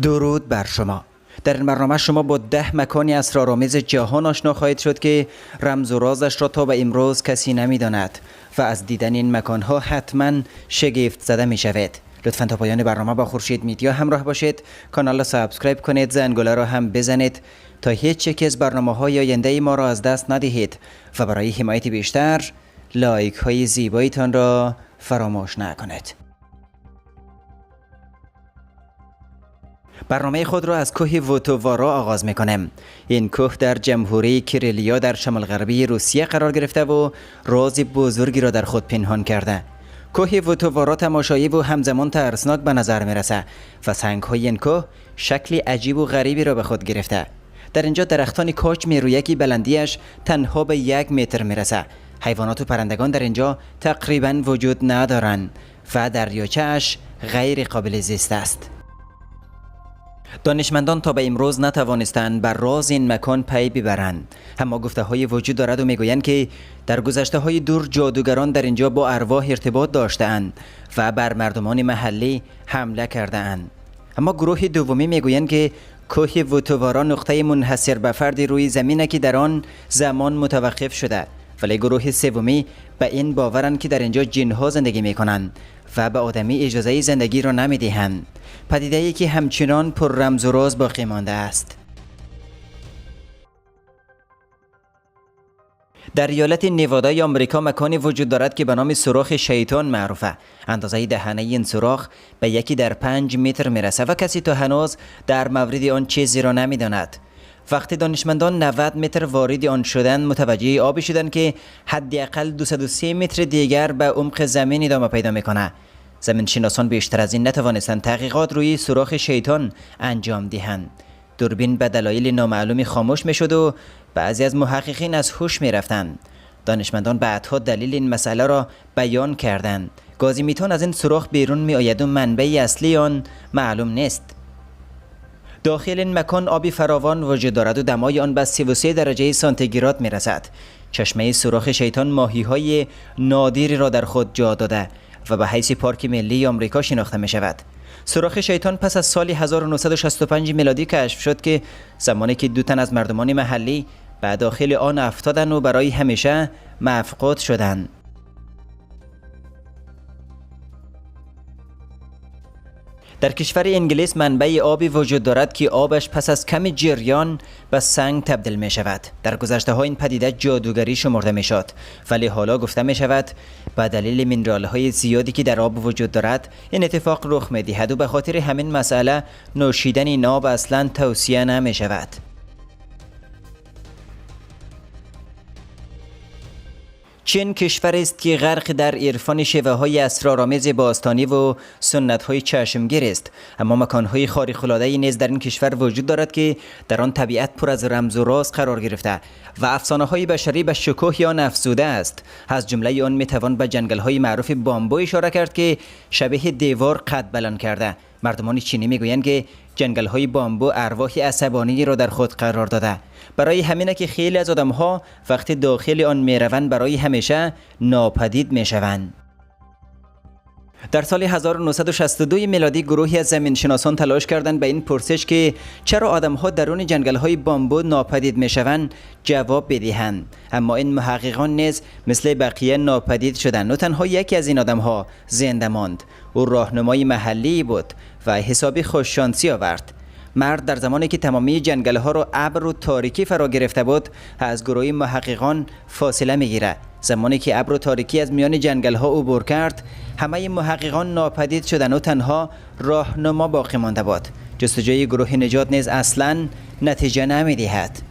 درود بر شما. در این برنامه شما با 10 مکانی اسرارآمیز جهان آشنا خواهید شد که رمز و رازش را تا به امروز کسی نمی‌داند و از دیدن این مکان‌ها حتما شگفت زده می‌شوید. لطفاً تا پایان برنامه با خورشید میدیا همراه باشید. کانال را سابسکرایب کنید، زنگوله را هم بزنید تا هیچ یک از برنامه‌های آینده ما را از دست ندهید و برای حمایت بیشتر لایک‌های زیبایتان را فراموش نکنید. برنامه خود را از کوه ووتووارا آغاز می‌کنیم. این کوه در جمهوری کریلیا در شمال غربی روسیه قرار گرفته و راز بزرگی را در خود پنهان کرده. کوه ووتووارا تماشایی و همزمان ترسناک به نظر می‌رسد و سنگ‌های این کوه شکلی عجیب و غریبی را به خود گرفته. در اینجا درختان کاج میرویه که بلندیش تنها به 1 متر میرسه. حیوانات و پرندگان در اینجا تقریباً وجود ندارند و دریاچه‌اش غیر قابل زیست است. دانشمندان تا به امروز نتوانستند بر راز این مکان پی ببرند، اما گفته‌های وجود دارد و میگویند که در گذشته‌های دور جادوگران در اینجا با ارواح ارتباط داشته‌اند و بر مردمان محلی حمله کرده‌اند. اما گروه دومی میگویند که کوه ووتووارا نقطه منحصر به فرد روی زمینه که در آن زمان متوقف شده، ولی گروه سومی به این باورند که در اینجا جن‌ها زندگی می‌کنند و به آدمی اجازه زندگی را نمی‌دهند. پدیده‌ای که همچنان پر رمز و راز باقی مانده است. در ایالت نیوادا آمریکا مکانی وجود دارد که به نام سوراخ شیطان معروفه. اندازه دهنه این سوراخ به 1/5 متر میرسه و کسی تا هنوز در مورد آن چیزی را نمی‌داند. وقتی دانشمندان 90 متر وارد آن شدند، متوجه آبی شدند که حداقل 203 متر دیگر به عمق زمین ادامه پیدا میکنه. زمین شناسان بیشتر از این نتوانستند تحقیقات روی سوراخ شیطان انجام دهند. دوربین به دلایل نامعلومی خاموش میشد و بعضی از محققین از هوش میرفتند. دانشمندان بعدها دلیل این مسئله را بیان کردند. گازی میتان از این سوراخ بیرون می آید و منبع اصلی آن معلوم نیست. داخل این مکان آبی فراوان وجود دارد و دمای آن به 33 درجه سانتیگراد می رسد. چشمه سوراخ شیطان ماهی‌های نادری را در خود جا داده و به حیث پارک ملی آمریکا شناخته می شود. سوراخ شیطان پس از سال 1965 میلادی کشف شد که زمانی که 2 تن از مردمان محلی به داخل آن افتادند و برای همیشه مفقود شدند. در کشور انگلیس منبع آبی وجود دارد که آبش پس از کمی جریان به سنگ تبدیل می شود. در گذشته ها این پدیده جادوگری شمرده می شد، ولی حالا گفته می شود به دلیل مینرال های زیادی که در آب وجود دارد این اتفاق رخ می دهد و به خاطر همین مسئله نوشیدن این آب اصلا توصیه نمی شود. چین کشوری است که غرق در عرفان شیوه‌های اسرارآمیز باستانی و سنت‌های چشمگیر است، اما مکان‌های خارق‌العاده‌ای نیز در این کشور وجود دارد که در آن طبیعت پر از رمز و راز قرار گرفته و افسانه‌های بشری به شکوه آن افزوده است. از جمله آن می‌توان به جنگل‌های معروف بامبو اشاره کرد که شبیه دیوار قد بلند کرده. مردمان چینی میگویند که جنگل‌های بامبو ارواح عصبانی را در خود قرار داده. برای همینه که خیلی از آدم‌ها وقتی داخل آن میروند برای همیشه ناپدید میشوند. در سال 1962 میلادی گروهی از زمینشناسان تلاش کردند به این پرسش که چرا آدم‌ها درون جنگل‌های بامبو ناپدید میشوند جواب بدهند، اما این محققان نیز مثل بقیه ناپدید شدند و تنها یکی از این آدم‌ها زنده ماند. او راهنمای محلی بود و حسابی خوششانسی آورد. مرد در زمانی که تمامی جنگل‌ها را ابر و تاریکی فرا گرفته بود از گروه محققان فاصله می‌گیرد. زمانی که ابر و تاریکی از میان جنگل‌ها عبور کرد همه محققان ناپدید شدند و تنها راهنما باقی مانده بود. جستجوی گروه نجات نیز اصلاً نتیجه نمی‌دهد.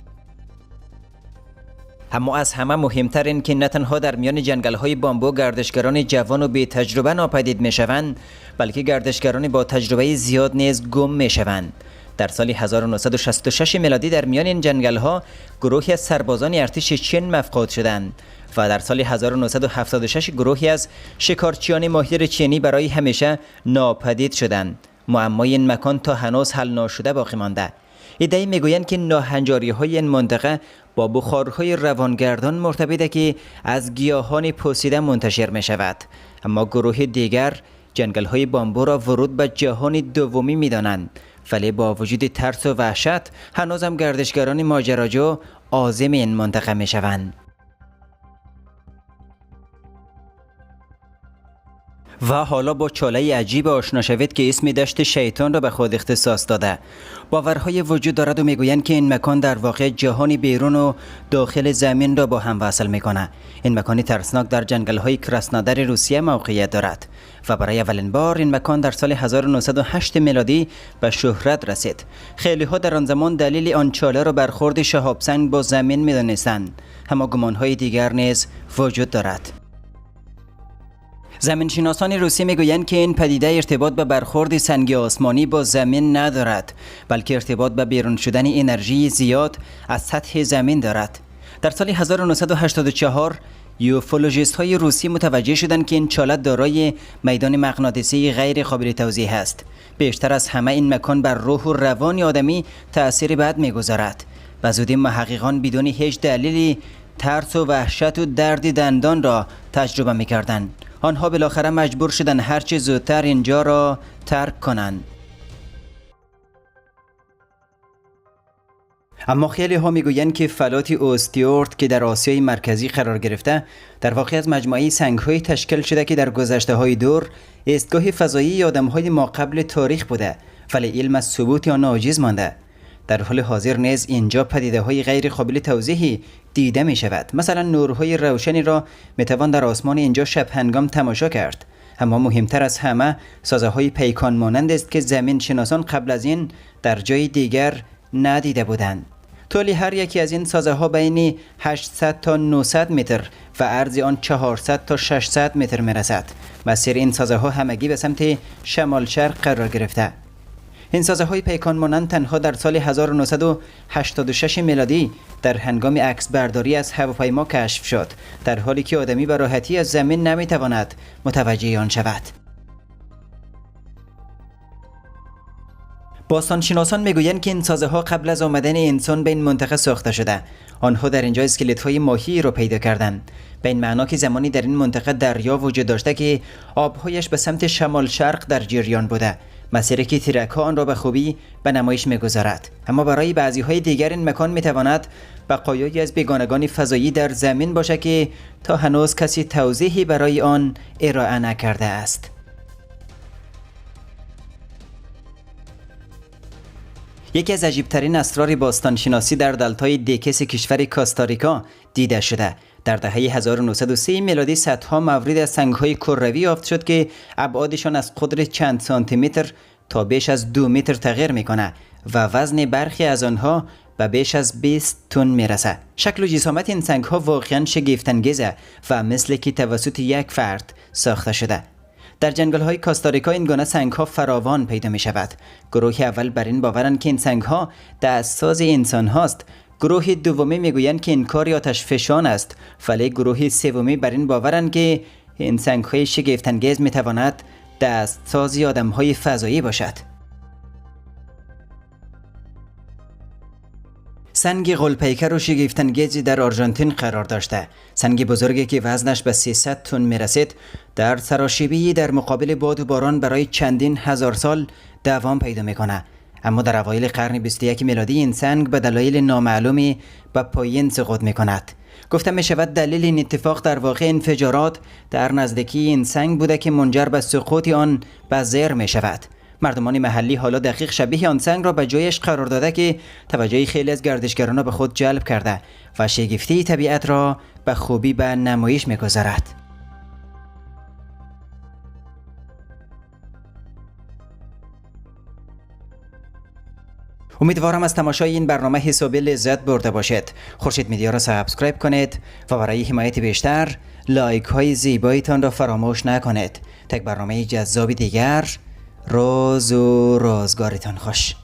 اما از همه مهمتر این که نه تنها در میان جنگل‌های بامبو گردشگران جوان و بی تجربه ناپدید می‌شوند، بلکه گردشگران با تجربه زیاد نیز گم می‌شوند. در سال 1966 میلادی در میان این جنگل‌ها گروهی از سربازان ارتش چین مفقود شدند و در سال 1976 گروهی از شکارچیان ماهر چینی برای همیشه ناپدید شدند. معمای این مکان تا هنوز حل نشده باقی مانده. ایده‌ای میگویند که ناهنجاری‌های این منطقه با بخارهای روانگردان مرتبطه که از گیاهان پوسیده منتشر می‌شود، اما گروه دیگر جنگل‌های بامبو را ورود به جهان دومی می‌دانند ولی با وجود ترس و وحشت هنوزم گردشگران ماجراجو عازم این منطقه می شوند. و حالا با چاله عجیب آشنا شوید که اسم دشت شیطان را به خود اختصاص داده. باورهای وجود دارد و میگویند که این مکان در واقع جهانی بیرون و داخل زمین را با هم وصل میکنه. این مکانی ترسناک در جنگل‌های کراسنودر روسیه موقعیت دارد و برای اولین بار این مکان در سال 1908 میلادی به شهرت رسید. خیلی ها در آن زمان دلیل آن چاله را برخورد شهاب سنگ با زمین میدانستند، اما گمانهای دیگر نیز وجود دارد. زمینشناسان روسی میگویند که این پدیده ارتباط به برخورد سنگ آسمانی با زمین ندارد، بلکه ارتباط به بیرون شدن انرژی زیاد از سطح زمین دارد. در سال 1984 یوفولوژیست های روسی متوجه شدند که این چاله دارای میدان مغناطیسی غیر قابل توضیح است. بیشتر از همه این مکان بر روح و روان آدمی تأثیر بد میگذارد و زودی محققان بدون هیچ دلیلی ترس و وحشت و درد دندان را تجربه میکردند. آنها بالاخره مجبور شدند هرچه زودتر اینجا را ترک کنند. اما خیلی ها میگویند که فلات اوستیورت که در آسیای مرکزی قرار گرفته در واقع از مجموعه سنگ‌های تشکیل شده که در گذشته‌های دور ایستگاه فضایی آدم‌های ماقبل تاریخ بوده، ولی علم از ثبوت آن عاجز مانده. در حال حاضر نیز اینجا پدیده‌های غیر قابل توضیحی دیده می شود. مثلا نورهای روشنی را می توان در آسمان اینجا شب هنگام تماشا کرد. اما مهمتر از همه سازه‌های پیکان مانند است که زمین شناسان قبل از این در جای دیگر ندیده بودند. طول هر یکی از این سازه‌ها بین 800 تا 900 متر و عرض آن 400 تا 600 متر می رسد. مسیر این سازه‌ها همگی به سمت شمال شرق قرار گرفته. این سازه‌های پیکان مانند تنها در سال 1986 میلادی در هنگام عکس برداری از هواپیما کشف شد، در حالی که آدمی به راحتی از زمین نمیتواند متوجه آن شود. باستانشناسان میگویند که این سازه‌ها قبل از آمدن انسان به این منطقه ساخته شده. آنها در اینجا اسکلت‌های ماهی را پیدا کردند. به این معنا که زمانی در این منطقه دریا وجود داشته که آبهایش به سمت شمال شرق در جریان بوده، مسیری که تیرک‌ها آن را به خوبی به نمایش می‌گذارد. اما برای بعضی‌های دیگر این مکان می‌تواند بقایایی از بیگانگان فضایی در زمین باشد که تا هنوز کسی توضیحی برای آن ارائه نکرده است. یکی از عجیب‌ترین اسرار باستانشناسی در دلتای دیکس کشور کاستاریکا دیده شده. در دهه 1930 میلادی صدها مورد از سنگ‌های کروی یافت شد که ابعادشان از قدر چند سانتی متر تا بیش از 2 متر تغییر میکنه و وزن برخی از آنها به بیش از 20 تن میرسه. شکل و جسامت این سنگ‌ها واقعاً شگفت‌انگیزه و مثل که توسط یک فرد ساخته شده. در جنگل‌های کاستاریکا این گونه سنگ‌ها فراوان پیدا می‌شود. گروه اول بر این باورند که این سنگ‌ها دستساز انسان هاست. گروه دومی میگویند که این کار آتش فشان است، ولی گروه سومی بر این باورند که این سنگ‌های شگفت‌انگیز می‌تواند دستساز آدم‌های فضایی باشد. سنگ غول‌پیکر و شگفت‌انگیزی در آرژانتین قرار داشته. سنگ بزرگی که وزنش به 300 تن می‌رسید، در سراشیبی در مقابل باد و باران برای چندین هزار سال دوام پیدا می‌کند. اما در اوایل قرن 21 میلادی این سنگ به دلایل نامعلومی به پایین سقوط می‌کند. گفته می‌شود دلیل این اتفاق در واقع انفجارات در نزدیکی این سنگ بوده که منجر به سقوط آن به زیر می‌شود. مردمان محلی حالا دقیق شبیه آن سنگ را به جایش قرار داده که توجه خیلی از گردشگران را به خود جلب کرده و شگفتی طبیعت را به خوبی به نمایش می‌گذارد. امیدوارم از تماشای این برنامه حسابی لذت برده باشید. خورشید میدیا را سابسکرایب کنید و برای حمایت بیشتر لایک های زیبایتان را فراموش نکنید. تا یک برنامه جذاب دیگر، روز و روزگارتان خوش.